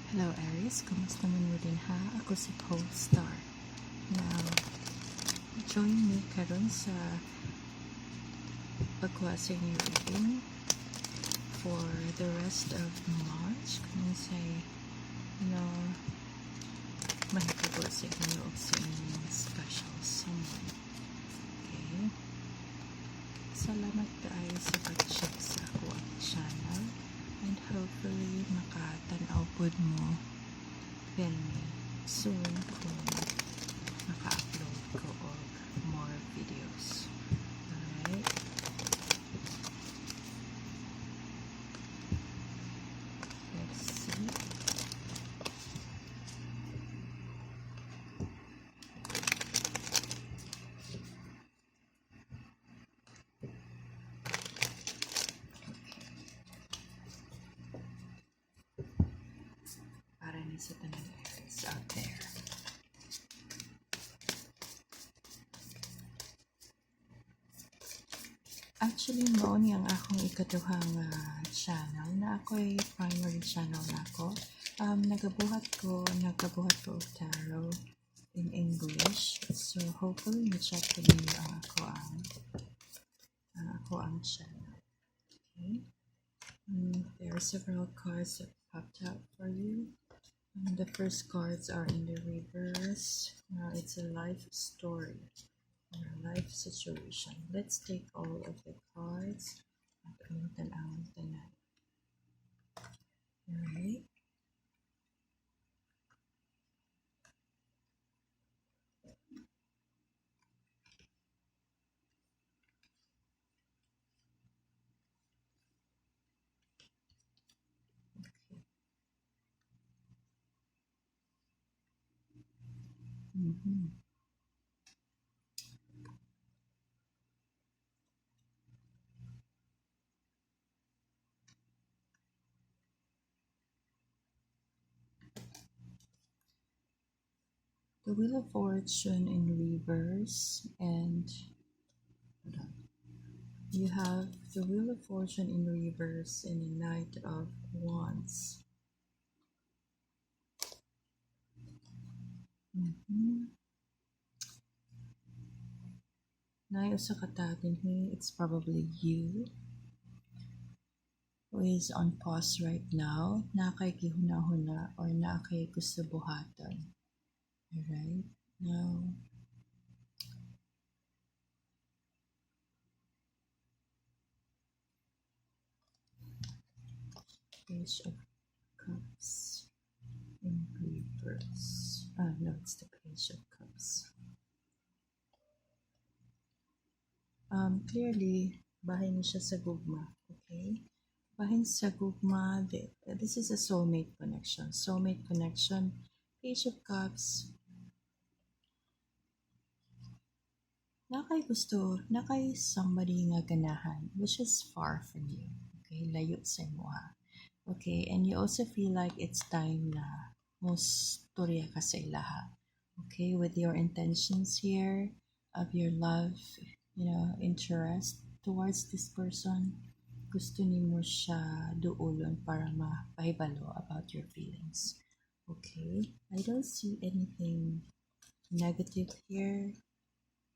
Hello Aries, kumusta mo din ha? Ako si Co-Star. Now, join me karon sa pagkuha sa inyong reading for the rest of March. Kung say, mahitabo sa inyo o sa inyong special someone. Okay? Salamat tayo sa pag-check sa ako ang channel. And hopefully, makatanaw po mo filmi soon kung maka-upload ko og more videos. Alright? Let's see. Para ni sa tanang Aries out there. Actually, mo ni ang akong ikaduhang channel na ako'y primary channel na ako. Nagabuhat ko og tarot in English. So, hopefully, ma-check ko ninyo ang ako ang channel. Okay? There are several cards that popped out for you. The first cards are in the reverse. It's a life story. Life situation. Let's take all of the cards. Alright. The Wheel of Fortune in reverse, and you have the Wheel of Fortune in reverse and the Knight of Wands. Now, sa katatin here, it's probably you who is on pause right now, na kay gihuna-huna or na kay gusto buhaton. Alright? Now, Page of Cups in reverse. No, it's the Page of Cups. Clearly, bahay niya siya sa gugma. Okay? Bahay sa gugma. This is a soulmate connection. Soulmate connection. Page of Cups. Nakay somebody nga ganahan, which is far from you. Okay? Layo sa imo ha. Okay? And you also feel like it's time na musturya ka sa ilaha. Okay? With your intentions here, of your love, interest towards this person, gusto nimo siya duulon para mapahibalo about your feelings. Okay? I don't see anything negative here.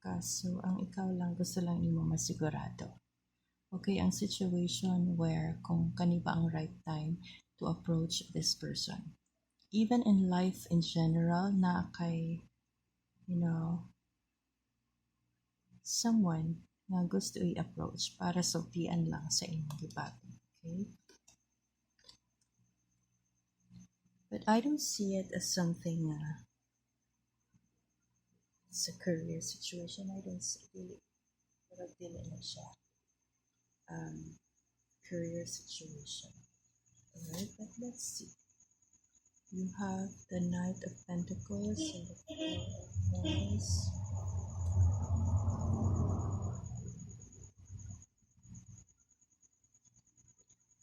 Kaso, ang ikaw lang gusto lang nimo masigurado. Okay, ang situation where kung kani ba ang right time to approach this person. Even in life in general, na kay, someone na gusto i-approach para sultian lang sa inyong gibaton. Okay? But I don't see it as something it's a career situation. I don't see really na siya career situation. Alright, but let's see. You have the Knight of Pentacles and the Four of Wands.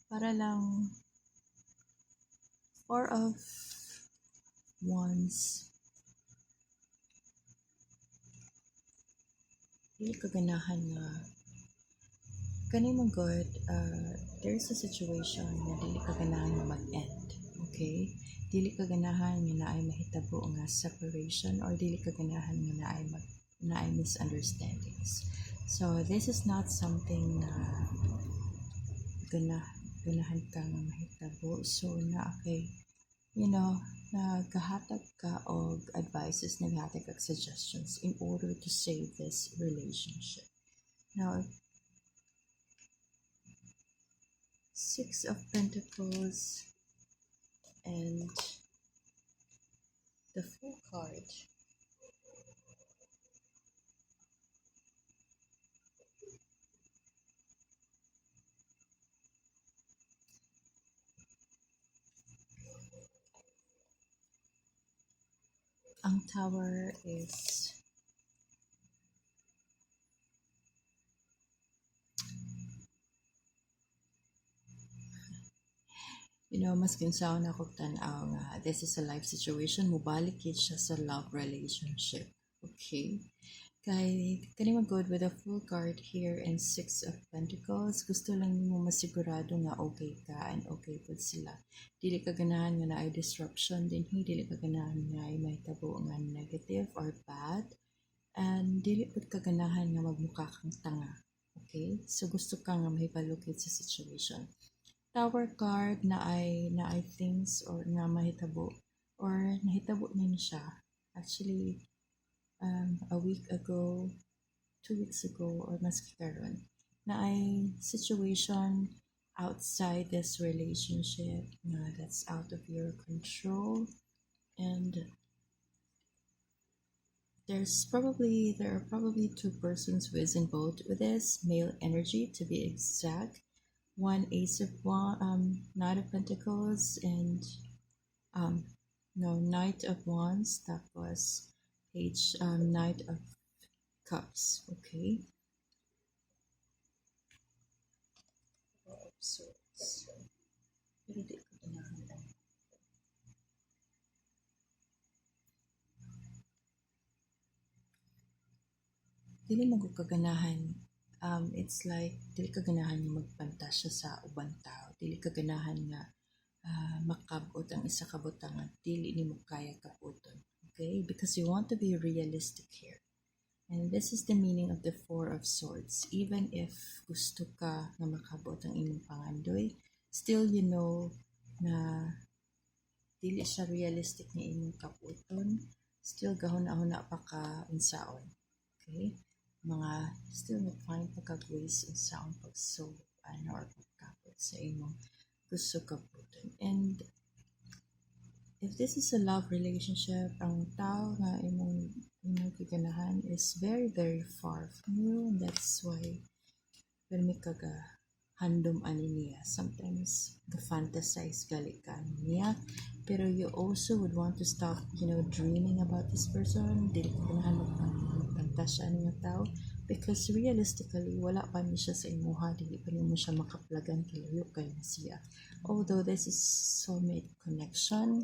Para lang Four of Wands. Dili kaganahan nga kani mo good, there's a situation na dili kaganahan nga mag-end. Okay? dili ka ganahan nga naay mahitabo nga separation, or dili ka ganahan nga naay misunderstandings. So this is not something na ganahan ka nga mahitabo. So na kay, naghahatag ka og advices, naghahatag ka suggestions in order to save this relationship. Now, Six of Pentacles and the Fool card. Ang Tower is mas kinsaon ako tanaw nga this is a life situation, mubalik yun siya sa love relationship. Okay? Kay kani mag-good with a Full card here and Six of Pentacles, gusto lang nimo masigurado nga okay ka and okay pud sila. Dili ka ganahan nga naay disruption din, dili ka ganahan nga ay mahitabo nga negative or bad, and dili pud ka ganahan nga magmukha kang tanga. Okay? So gusto ka nga mahipalugit sa situation. Tower card na ay things or nga mahitabo or nahitabo na ni siya. Actually, a week ago, 2 weeks ago, or mas karon na ay situation outside this relationship na that's out of your control, and there are probably two persons who is involved with this, male energy to be exact. One Ace of Knight of Pentacles and Knight of Wands, tapos Knight of Cups. Okay. Swords. Pero di ko ganahan. Dili mo ko kaganahan. It's like dili ka ganahan nga magpantasya sa ubang tao. Dili ka ganahan nga makabot ang isa ka butang nga dili nimo kaya kaputon. Okay? Because you want to be realistic here. And this is the meaning of the Four of Swords. Even if gusto ka nga makabot ang imong pangandoy, still you know na dili siya realistic nga imong kaputon, still gahuna-huna pa ka unsaon. Okay? Mga still mag-find pagkag-ways unsaon pag-solve or pagkapot sa imong gusto kaputon. And if this is a love relationship, ang tao nga imong kaganahan is very, very far from you. And that's why permi kaga handom ani niya. Sometimes ga-fantasize gali ka niya. Pero you also would want to stop, dreaming about this person. Dili ka ganahan magpantasya ani nga tao. Because realistically, wala pa ni siya sa imuha. Dili pa ni mo siya makaplagan kilayo kay na siya. Although this is soulmate connection,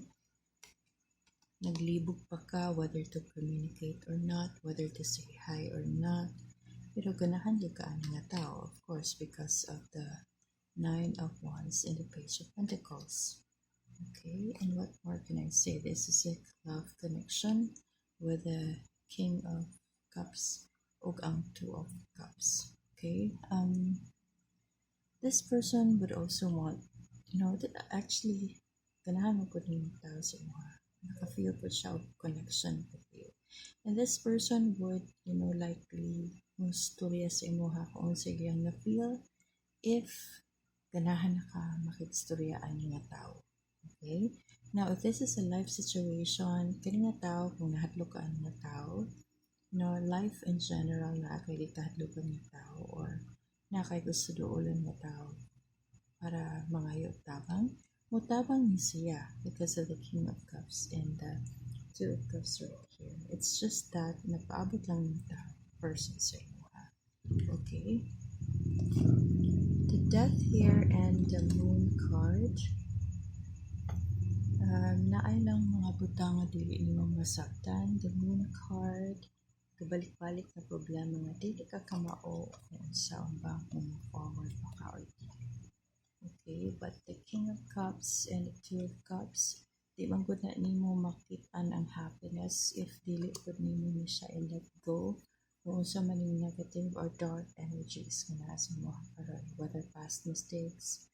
naglibog pa ka whether to communicate or not, whether to say hi or not. Pero ganahan di ka ani nga tao, of course, because of the Nine of Wands and the Page of Pentacles. Okay, and what more can I say? This is a love connection with the King of Cups ug ang Two of Cups. Okay, this person would also want, actually, ganahan mo po yung tao sa imuha. Naka-feel po siya of connection with you. And this person would, likely musturya sa imuha kung unsa iyang na-feel if ganahan na ka makigstorya ani nga tao. Okay? Now, if this is a life situation, kani nga tao, kung nahadlok ka ani nga tao, life in general na kay di kahadlokan nga tao or na kay gusto duulan nga tao para mangayo tabang, mutabang ni siya because of the King of Cups and the Two of Cups right here. It's just that napaabot lang yung tao, person sa imuha. Okay? The Death here and the Moon card. Naay lang mga butang nga dili nimo masabtan. The Moon card, kabalik-balik na problema nga dili ka kamao kung saan ba kung forward pa ka or dili. Okay, but the King of Cups and the Two of Cups, di man gud na nimo makit-an ang happiness if dili pud nimo ni siya i-let go kung unsa man yung negative or dark energies nga naa sa imong karon, whether past mistakes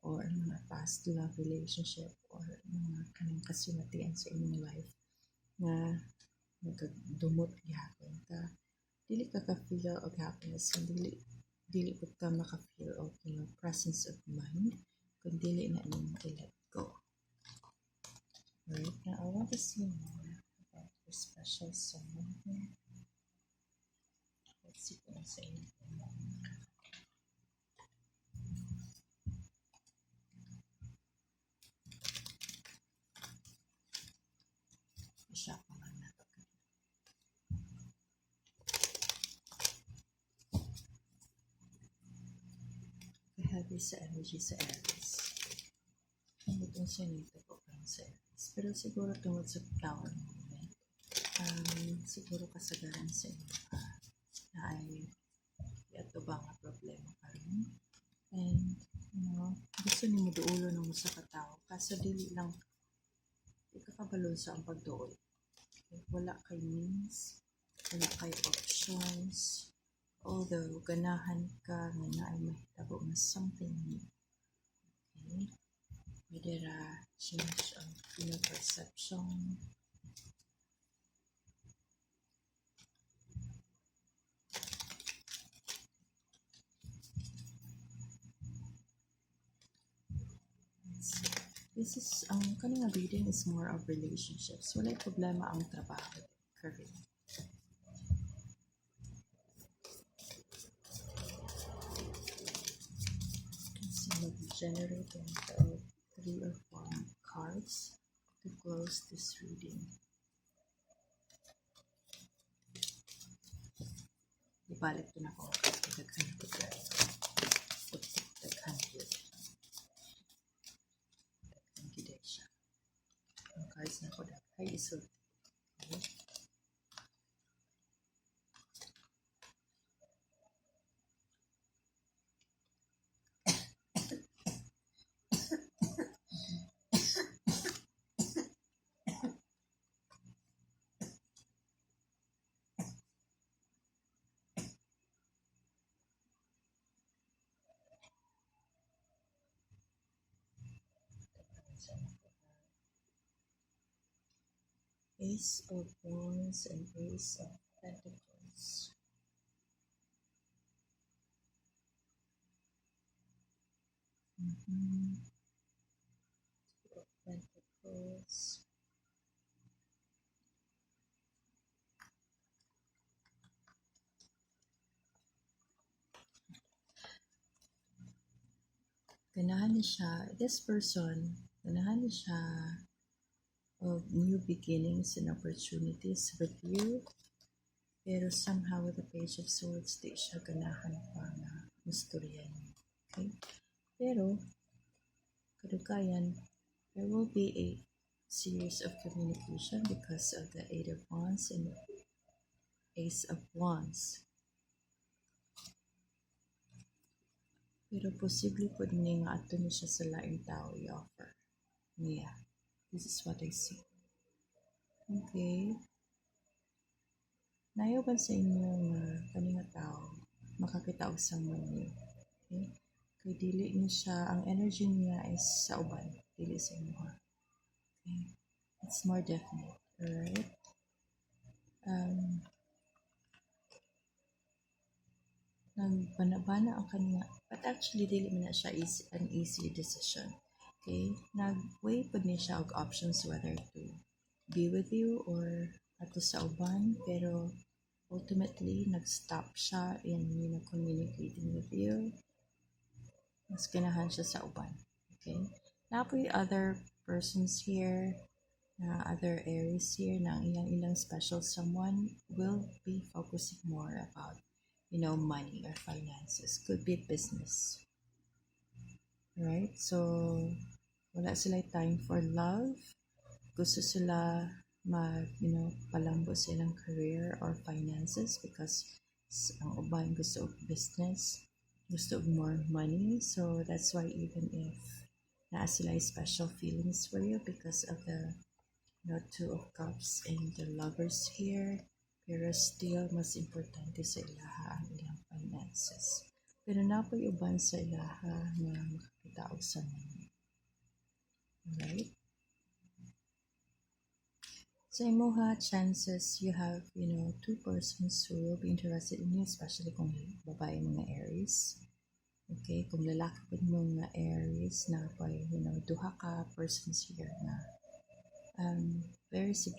or mga past love relationship or mga kanang kasinatian sa inyong life nga nagdumot gihapon ka, dili ka ka-feel og happiness, and dili pud ka maka-feel og presence of mind kung dili na nimo i-let go. Right now, I want to see more about your special someone here. Let's see kung sa inyo. Siya pa man nato. Heavy sa energy sa Aries. Ano itong sinito ko parang sa Aries. Pero siguro tungkol sa flower moment, siguro kasagaran sa inyo na ay ito ba nga problema pa rin. And, gusto niyo duulo ng usa ka tao. Kaso dili lang, di ka kabalo sa ang pagduol. Okay? Wala kay means, wala kay options. Although, ganahan ka nga na ay mahitabo na something new. Okay? Pwede ra change ang perception. This is, ang kanina reading is more of relationships. Walay problema ang trabaho, career. So, mag-generate of 3 or 4 cards to close this reading. Ibalik ko na ako kasi daghan ko guys. Daghan ko. Daghan gid siya. Ang cards na ko daghan iso. Okay. Ace of Wands and Ace of Pentacles. Two of Pentacles. Ganahan niya siya, this person, ganahan niya siya of new beginnings and opportunities with you. Pero somehow with the Page of Swords, di siya ganahan pa na masturyan. Okay? Pero, kadugayan, there will be a series of communication because of the Eight of Wands and Ace of Wands. Pero posible po din nga ato niya siya sa laing tao i-offer. Yeah, this is what I see. Okay. Nayo ba sa inyo nga kaninga tao makakita og someone new? Okay? Kay dili niya siya, ang energy niya is sa uban, dili sa inyo. Okay? It's more definite, alright? Nagbanabana ang kanya, but actually dili man na siya an easy decision. Okay? Nag-weigh po niya siya og options whether to be with you or ato sa uban, pero ultimately nag-stop siya in communicating with you. Mas ganahan siya sa uban. Okay? Now po other persons here, other Aries here, na ilang special someone will be focusing more about money or finances. Could be business. Right? So, wala sila time for love. Gusto sila palambo silang career or finances because ang uban gusto og business, gusto og more money. So, that's why even if na sila special feelings for you because of the Two of Cups and the Lovers here. Pero still, mas importante sa ilaha ang ilang finances. Pero napoy uban sa ilaha nga makakita og saman. Alright? Sa imuha, chances you have, two persons who will be interested in you, especially kung babae mga Aries. Okay, kung lalaki po mga Aries na pa, duha ka persons here na very significant.